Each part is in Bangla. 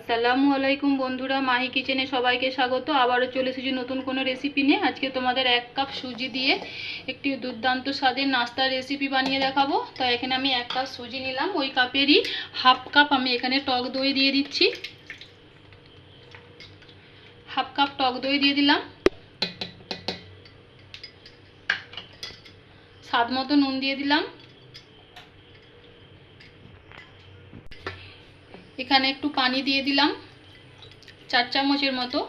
আসসালামু আলাইকুম বন্ধুরা, মাহি কিচেনে সবাইকে স্বাগত। আবারও চলে এসেছি নতুন কোনো রেসিপি নিয়ে। আজকে তোমাদের 1 কাপ সুজি দিয়ে একটি দুর্দান্ত স্বাদের নাস্তার রেসিপি বানিয়ে দেখাবো। তাই এখানে আমি 1 কাপ সুজি নিলাম, ওই কাপেরই হাফ কাপ আমি এখানে টক দই দিয়ে দিচ্ছি। হাফ কাপ টক দই দিয়ে দিলাম, স্বাদ মতো নুন দিয়ে দিলাম, এখানে একটু পানি দিয়ে দিলাম 4 চামচের মতো,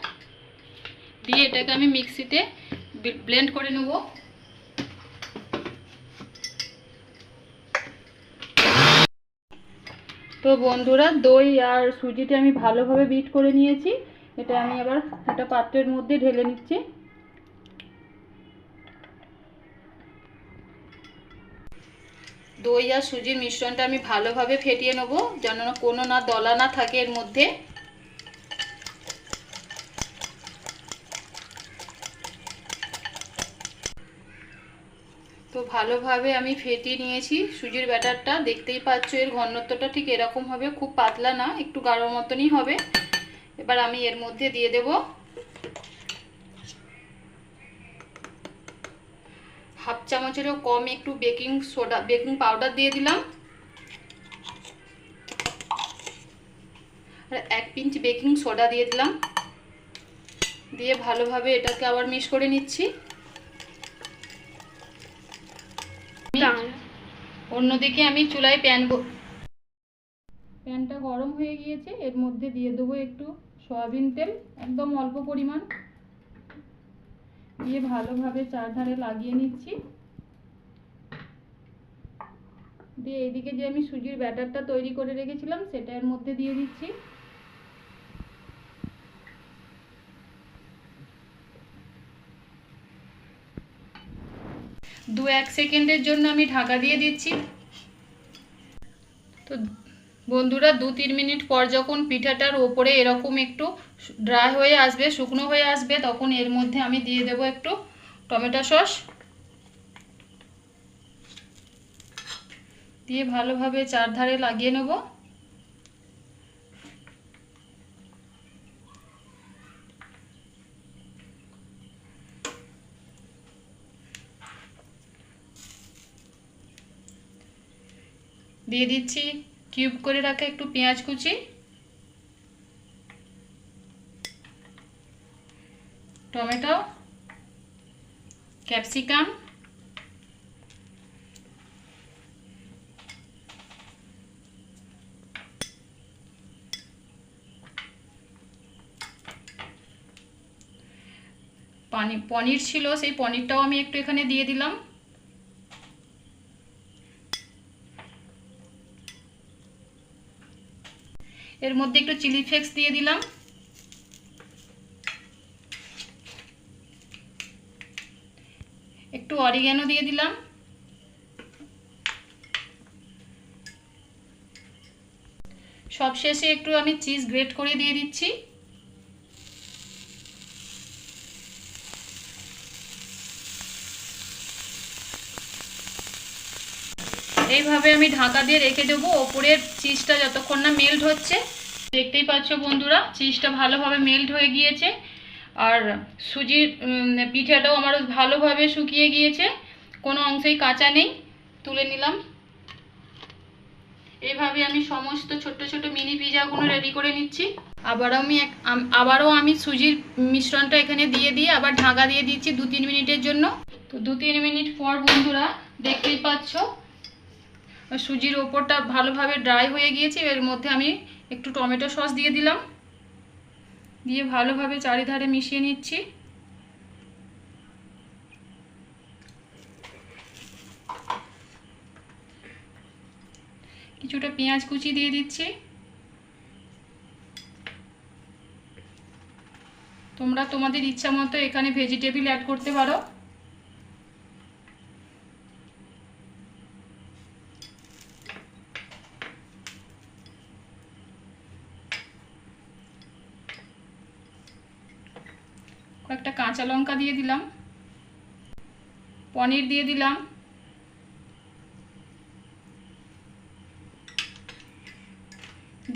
দিয়ে এটাকে আমি মিক্সিতে ব্লেন্ড করে নেব। তো বন্ধুরা, দই আর সুজিটা আমি ভালোভাবে বিট করে নিয়েছি। এটা আমি আবার একটা পাত্রের মধ্যে ঢেলে নিচ্ছি। দই আর সুজির মিশ্রণটা আমি ভালোভাবে ফেটিয়ে নেব, যেন কোনো না দলা না থাকে এর মধ্যে। তো ভালোভাবে আমি ফেটিয়ে নিয়েছি সুজির ব্যাটারটা। দেখতেই পাচ্ছ এর ঘনত্বটা ঠিক এরকম হবে, খুব পাতলা না, একটু গাঢ় মতনই হবে। এবার আমি এর মধ্যে দিয়ে দেব হাফ চামচেরও কম একটু বেকিং পাউডার দিয়ে দিলাম, আর 1 পিঞ্চ বেকিং সোডা দিয়ে দিলাম। দিয়ে ভালোভাবে এটাকে আবার মিক্স করে নিচ্ছি। অন্যদিকে আমি চুলায় প্যানটা গরম হয়ে গিয়েছে, এর মধ্যে দিয়ে দেবো একটু সয়াবিন তেল, একদম অল্প পরিমাণ, দিয়ে ভালোভাবে চারধারে লাগিয়ে নিচ্ছি। দিয়ে এইদিকে যে আমি সুজির ব্যাটারটা তৈরি করে রেখেছিলাম সেটা এর মধ্যে দিয়ে দিচ্ছি। দু 1 সেকেন্ডের জন্য আমি ঢাকা দিয়ে দিচ্ছি। তো বন্ধুরা, 2-3 মিনিট পর যখন পিঠাটার ওপরে এরকম একটু ড্রাই হয়ে আসবে, শুকনো হয়ে আসবে, তখন এর মধ্যে আমি দিয়ে দেব একটু টমেটো সস, দিয়ে ভালোভাবে চারধারে লাগিয়ে নেব। দিয়ে দিচ্ছি কিউব করে রাখা একটু পেঁয়াজ কুচি, টমেটো, ক্যাপসিকাম, পনির ছিল, সেই পনিরটাও আমি একটু এখানে দিয়ে দিলাম। এর মধ্যে একটু চিলি ফ্লেক্স দিয়ে দিলাম, একটু অরিগ্যানো দিয়ে দিলাম, সবশেষে একটু আমি চিজ গ্রেট করে দিয়ে দিচ্ছি। এইভাবে আমি ঢাকা দিয়ে রেখে দেবো, ওপরের চিজটা যতক্ষণ না মেল্ট হচ্ছে। দেখতেই পাচ্ছ বন্ধুরা, চিজটা ভালোভাবে মেল্ট হয়ে গিয়েছে, আর সুজির পিঠাটাও আমার ভালোভাবে শুকিয়ে গিয়েছে, কোনো অংশেই কাঁচা নেই। তুলে নিলাম। এইভাবে আমি সমস্ত ছোট ছোট মিনি পিজাগুলো রেডি করে নিচ্ছি। আবারও আমি সুজির মিশ্রণটা এখানে দিয়ে আবার ঢাকা দিয়ে দিচ্ছি 2-3 মিনিটের জন্য। তো 2-3 মিনিট পর বন্ধুরা, দেখতেই পাচ্ছ সুজির ওপরটা ভালোভাবে ড্রাই হয়ে গিয়েছে। এর মধ্যে আমি একটু টমেটো সস দিয়ে দিলাম, দিয়ে ভালোভাবে চারিধারে মিশিয়ে নিচ্ছি। কিছুটা পেঁয়াজ কুচি দিয়ে দিচ্ছি। তোমরা তোমাদের ইচ্ছা মতো এখানে ভেজিটেবল অ্যাড করতে পারো। কয়েকটা কাঁচা লঙ্কা দিয়ে দিলাম, পনির দিয়ে দিলাম,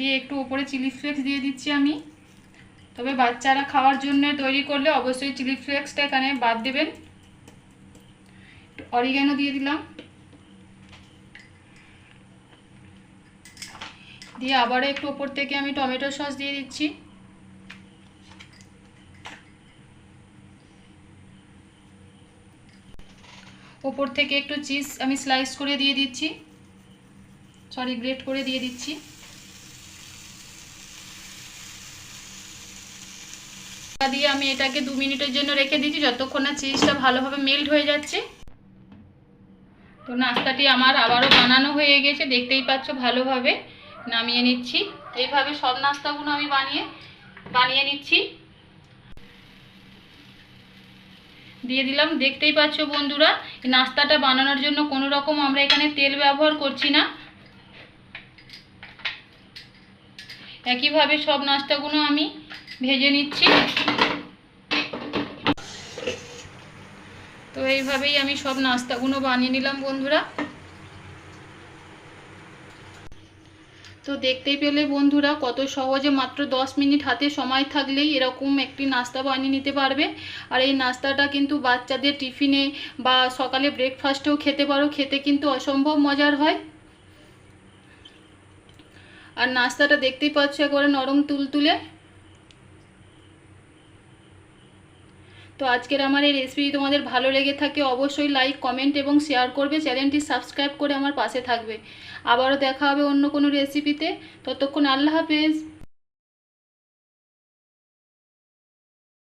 দিয়ে একটু উপরে চিলি ফ্লেক্স দিয়ে দিচ্ছি আমি। তবে বাচ্চারা খাওয়ার জন্য তৈরি করলে অবশ্যই চিলি ফ্লেক্সটা এখানে বাদ দেবেন। অরিগ্যানো দিয়ে দিলাম, দিয়ে আবারও একটু ওপর থেকে আমি টমেটো সস দিয়ে দিচ্ছি। ওপর থেকে একটু চিজ আমি স্লাইস করে দিয়ে দিচ্ছি, গ্রেট করে দিয়ে দিচ্ছি। দিয়ে আমি এটাকে 2 মিনিটের জন্য রেখে দিচ্ছি, যতক্ষণ না চিজটা ভালোভাবে মেল্ট হয়ে যাচ্ছে। তো নাস্তাটি আমার আবারও বানানো হয়ে গেছে, দেখতেই পাচ্ছ। ভালোভাবে নামিয়ে নিচ্ছি। এইভাবে সব নাস্তাগুলো আমি বানিয়ে নিচ্ছি। দিয়ে দিলাম। দেখতেই পাচ্ছ বন্ধুরা, এই নাস্তাটা বানানোর জন্য কোনো রকম আমরা এখানে তেল ব্যবহার করছি না। একইভাবে সব নাস্তাগুলো আমি ভেজে নিচ্ছি। তো এইভাবেই আমি সব নাস্তাগুলো বানিয়ে নিলাম বন্ধুরা। তো দেখতেই পেলে বন্ধুরা, কত সহজে মাত্র 10 মিনিট হাতে সময় থাকলেই এরকম একটি নাস্তা বানিয়ে নিতে পারবে। আর এই নাস্তাটা কিন্তু বাচ্চাদের টিফিনে বা সকালে ব্রেকফাস্টেও খেতে পারো, খেতে কিন্তু অসম্ভব মজার হয়। আর নাস্তাটা দেখতেই পাচ্ছ একেবারে নরম তুলতুলে। তো আজকের আমার এই রেসিপি তোমাদের ভালো লেগে থাকে অবশ্যই লাইক, কমেন্ট এবং শেয়ার করবে। চ্যানেলটি সাবস্ক্রাইব করে আমার পাশে থাকবে। আবারও দেখা হবে অন্য কোনো রেসিপিতে। ততক্ষণ আল্লাহ হাফেজ।